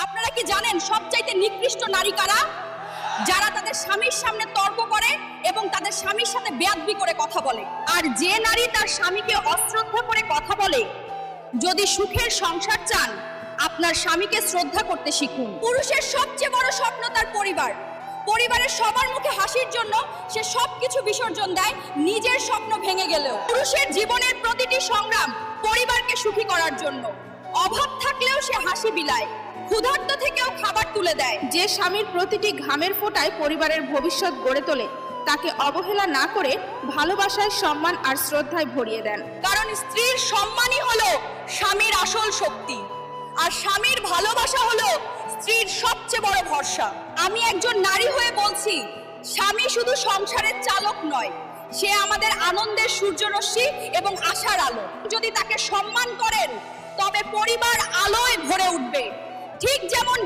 আপনারা কি জানেন সবচাইতে নিকৃষ্ট নারী কারা? যারা তাদের স্বামীর সামনে তর্ক করে এবং তাদের স্বামীর সাথে বেয়াদবি করে কথা বলে। আর যে নারী তার স্বামীকে অশ্রদ্ধা করে কথা বলে, যদি সুখের সংসার চান আপনার স্বামীকে শ্রদ্ধা করতে শিখুন। পুরুষের সবচেয়ে বড় স্বপ্ন তার পরিবার। পরিবারের সবার মুখে হাসির জন্য সে সবকিছু বিসর্জন দেয়, নিজের স্বপ্ন ভেঙে গেলেও। পুরুষের জীবনের প্রতিটি সংগ্রাম পরিবারকে সুখী করার জন্য। অভাব থাকলেও সে হাসি বিলায়, ক্ষুধার্ত থেকেও খাবার তুলে দেয়। যে স্বামীর প্রতিটি ঘামের ফোঁটায় পরিবারের ভবিষ্যৎ গড়ে তোলে, তাকে অবহেলা না করে ভালোবাসায়, সম্মান আর শ্রদ্ধায় ভরিয়ে দেন। কারণ স্ত্রীর সম্মানই হলো স্বামীর আসল শক্তি, আর স্বামীর ভালোবাসা হলো স্ত্রীর সবচেয়ে বড় ভরসা। আমি একজন নারী হয়ে বলছি, স্বামী শুধু সংসারের চালক নয়, সে আমাদের আনন্দের সূর্যরশ্মি এবং আশার আলো। যদি তাকে সম্মান করেন তবে পরিবার আলোয় ভরে উঠবে। ঠিক যেমন